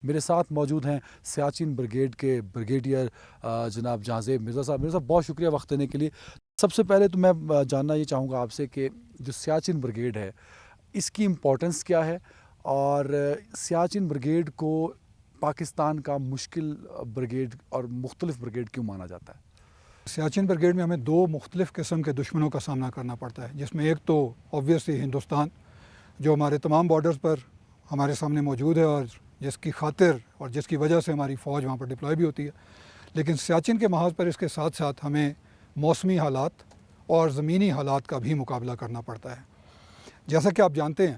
میرے ساتھ موجود ہیں سیاچن بریگیڈ کے بریگیڈیئر جناب جہانزیب مرزا صاحب. مرزا صاحب بہت شکریہ وقت دینے کے لیے. سب سے پہلے تو میں جاننا یہ چاہوں گا آپ سے کہ جو سیاچن بریگیڈ ہے اس کی امپورٹنس کیا ہے اور سیاچن بریگیڈ کو پاکستان کا مشکل بریگیڈ اور مختلف بریگیڈ کیوں مانا جاتا ہے؟ سیاچن بریگیڈ میں ہمیں دو مختلف قسم کے دشمنوں کا سامنا کرنا پڑتا ہے، جس میں ایک تو آبویسلی ہندوستان جو ہمارے تمام بارڈرز پر ہمارے سامنے موجود ہے اور جس کی خاطر اور جس کی وجہ سے ہماری فوج وہاں پر ڈپلوائے بھی ہوتی ہے. لیکن سیاچن کے محاذ پر اس کے ساتھ ساتھ ہمیں موسمی حالات اور زمینی حالات کا بھی مقابلہ کرنا پڑتا ہے. جیسا کہ آپ جانتے ہیں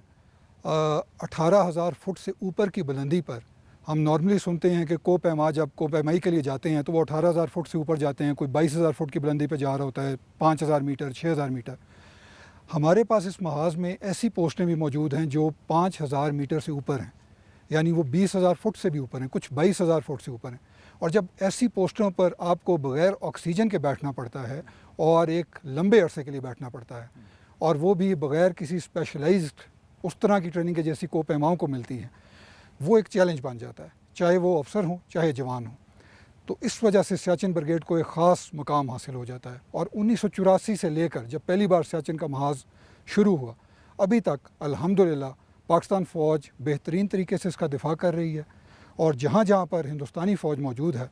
18,000 فٹ سے اوپر کی بلندی پر ہم نارملی سنتے ہیں کہ جب کو پیمائی کے لیے جاتے ہیں تو وہ 18,000 فٹ سے اوپر جاتے ہیں، کوئی 22,000 فٹ کی بلندی پہ جا رہا ہوتا ہے، 5,000 میٹر 6,000 میٹر. ہمارے پاس اس محاذ میں ایسی پوسٹیں بھی موجود ہیں جو 5,000 میٹر سے اوپر ہیں، یعنی وہ 20,000 فٹ سے بھی اوپر ہیں، کچھ 22,000 فٹ سے اوپر ہیں. اور جب ایسی پوسٹوں پر آپ کو بغیر آکسیجن کے بیٹھنا پڑتا ہے اور ایک لمبے عرصے کے لیے بیٹھنا پڑتا ہے، اور وہ بھی بغیر کسی اسپیشلائزڈ اس طرح کی ٹریننگ کے جیسی کو پیماؤں کو ملتی ہے، وہ ایک چیلنج بن جاتا ہے، چاہے وہ افسر ہوں چاہے جوان ہوں. تو اس وجہ سے سیاچن بریگیڈ کو ایک خاص مقام حاصل ہو جاتا ہے. اور 1984 سے لے کر جب پہلی بار سیاچن کا محاذ شروع ہوا ابھی تک الحمدللہ پاکستان فوج بہترین طریقے سے اس کا دفاع کر رہی ہے. اور جہاں جہاں پر ہندوستانی فوج موجود ہے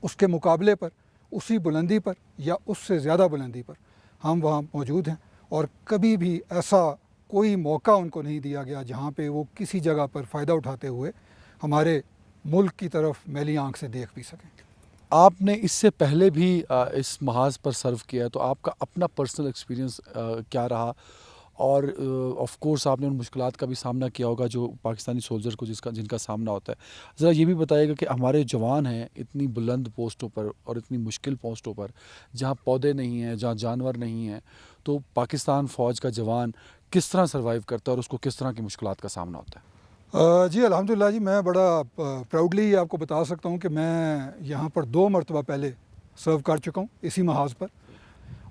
اس کے مقابلے پر اسی بلندی پر یا اس سے زیادہ بلندی پر ہم وہاں موجود ہیں، اور کبھی بھی ایسا کوئی موقع ان کو نہیں دیا گیا جہاں پہ وہ کسی جگہ پر فائدہ اٹھاتے ہوئے ہمارے ملک کی طرف میلی آنکھ سے دیکھ بھی سکیں. آپ نے اس سے پہلے بھی اس محاذ پر سرو کیا ہے، تو آپ کا اپنا پرسنل ایکسپیرینس کیا رہا؟ اور آف کورس آپ نے ان مشکلات کا بھی سامنا کیا ہوگا جو پاکستانی سولجر کو جن کا سامنا ہوتا ہے. ذرا یہ بھی بتائیے گا کہ ہمارے جوان ہیں اتنی بلند پوسٹوں پر اور اتنی مشکل پوسٹوں پر جہاں پودے نہیں ہیں، جہاں جانور نہیں ہیں، تو پاکستان فوج کا جوان کس طرح سروائیو کرتا ہے اور اس کو کس طرح کی مشکلات کا سامنا ہوتا ہے؟ جی الحمدللہ جی، میں بڑا پراؤڈلی آپ کو بتا سکتا ہوں کہ میں یہاں پر 2 مرتبہ پہلے سرو کر چکا ہوں اسی محاذ پر،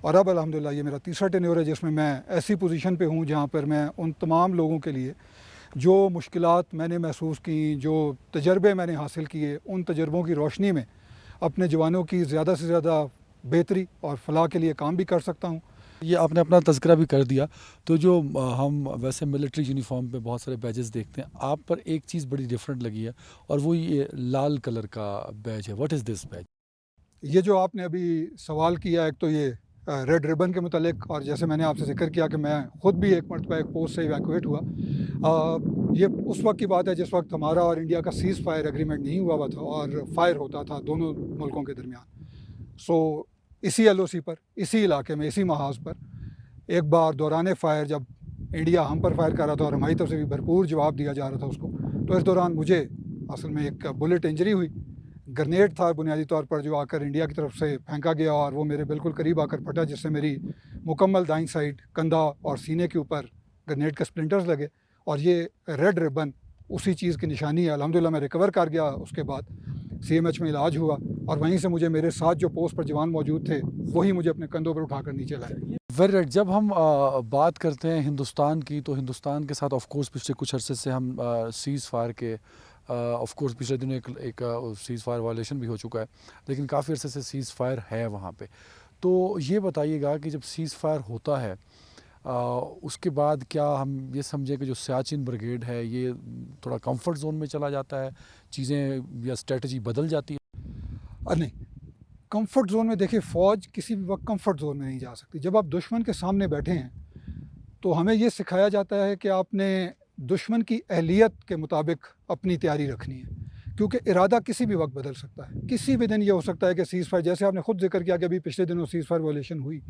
اور اب الحمدللہ یہ میرا تیسرا ٹینیور ہے جس میں ایسی پوزیشن پہ ہوں جہاں پر میں ان تمام لوگوں کے لیے جو مشکلات میں نے محسوس کیں، جو تجربے میں نے حاصل کیے، ان تجربوں کی روشنی میں اپنے جوانوں کی زیادہ سے زیادہ بہتری اور فلاح کے لیے کام بھی کر سکتا ہوں. یہ آپ نے اپنا تذکرہ بھی کر دیا، تو جو ہم ویسے ملٹری یونیفارم پہ بہت سارے بیجز دیکھتے ہیں، آپ پر ایک چیز بڑی ڈیفرنٹ لگی ہے اور وہ یہ لال کلر کا بیج ہے. واٹ از دس بیج؟ یہ جو آپ نے ابھی سوال کیا، ایک تو یہ ریڈ ریبن کے متعلق، اور جیسے میں نے آپ سے ذکر کیا کہ میں خود بھی ایک مرتبہ ایک پوسٹ سے ایویکویٹ ہوا. یہ اس وقت کی بات ہے جس وقت ہمارا اور انڈیا کا سیز فائر ایگریمنٹ نہیں ہوا تھا اور فائر ہوتا تھا دونوں ملکوں کے درمیان. سو اسی LOC پر، اسی علاقے میں، اسی محاذ پر ایک بار دوران فائر جب انڈیا ہم پر فائر کر رہا تھا اور ہماری طرف سے بھی بھرپور جواب دیا جا رہا تھا اس کو، تو اس دوران مجھے اصل میں ایک بلٹ انجری ہوئی. گرنیڈ تھا بنیادی طور پر جو آ کر انڈیا کی طرف سے پھینکا گیا، اور وہ میرے بالکل قریب آ کر پھٹا، جس سے میری مکمل دائیں سائڈ کندھا اور سینے کے اوپر گرنیڈ کے سپلنٹرز لگے. اور یہ ریڈ ربن اسی چیز کی نشانی ہے. الحمدللہ میں ریکور کر گیا، اس کے بعد CMH میں علاج ہوا، اور وہیں سے مجھے میرے ساتھ جو پوسٹ پر جوان موجود تھے وہی مجھے اپنے کندھوں پر اٹھا کر نیچے لائے. Very right. جب ہم بات کرتے ہیں ہندوستان کی، تو ہندوستان کے ساتھ آف کورس پچھلے کچھ عرصے سے ہم سیز فائر کے آف کورس پچھلے دنوں ایک سیز فائر وائلیشن بھی ہو چکا ہے، لیکن کافی عرصے سے سیز فائر ہے وہاں پہ. تو یہ بتائیے گا کہ جب سیز فائر ہوتا ہے اس کے بعد کیا ہم یہ سمجھیں کہ جو سیاچن بریگیڈ ہے یہ تھوڑا کمفرٹ زون میں چلا جاتا ہے، چیزیں یا اسٹریٹجی بدل جاتی ہے؟ نہیں، کمفرٹ زون میں دیکھیں، فوج کسی بھی وقت کمفرٹ زون میں نہیں جا سکتی. جب آپ دشمن کے سامنے بیٹھے ہیں تو ہمیں یہ سکھایا جاتا ہے کہ آپ نے دشمن کی اہلیت کے مطابق اپنی تیاری رکھنی ہے، کیونکہ ارادہ کسی بھی وقت بدل سکتا ہے. کسی بھی دن یہ ہو سکتا ہے کہ سیز فائر، جیسے آپ نے خود ذکر کیا کہ ابھی پچھلے دنوں سیز فائر وائلیشن ہوئی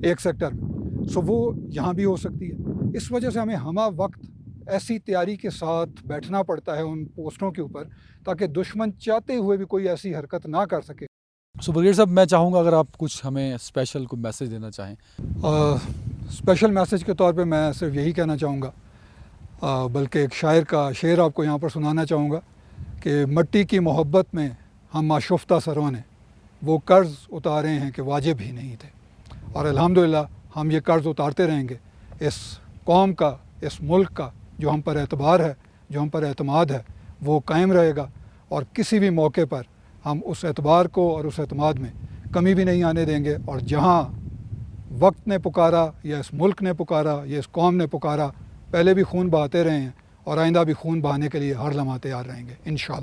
ایک سیکٹر میں، سو وہ یہاں بھی ہو سکتی ہے. اس وجہ سے ہمیں ہمہ وقت ایسی تیاری کے ساتھ بیٹھنا پڑتا ہے ان پوسٹوں کے اوپر تاکہ دشمن چاہتے ہوئے بھی کوئی ایسی حرکت نہ کر سکے. بریگیڈ صاحب، میں چاہوں گا اگر آپ کچھ ہمیں اسپیشل کوئی میسیج دینا چاہیں. اسپیشل میسیج کے طور پہ میں صرف یہی کہنا چاہوں گا، بلکہ ایک شاعر کا شعر آپ کو یہاں پر سنانا چاہوں گا کہ مٹی کی محبت میں ہم آشفتہ سروں نے وہ قرض اتارے ہیں کہ واجب ہی نہیں تھے. اور الحمدللہ ہم یہ قرض اتارتے رہیں گے. اس قوم کا، اس ملک کا جو ہم پر اعتبار ہے، جو ہم پر اعتماد ہے، وہ قائم رہے گا، اور کسی بھی موقع پر ہم اس اعتبار کو اور اس اعتماد میں کمی بھی نہیں آنے دیں گے، اور جہاں وقت نے پکارا یا اس ملک نے پکارا یا اس قوم نے پکارا، پہلے بھی خون بہاتے رہے ہیں اور آئندہ بھی خون بہانے کے لیے ہر لمحہ تیار رہیں گے انشاءاللہ۔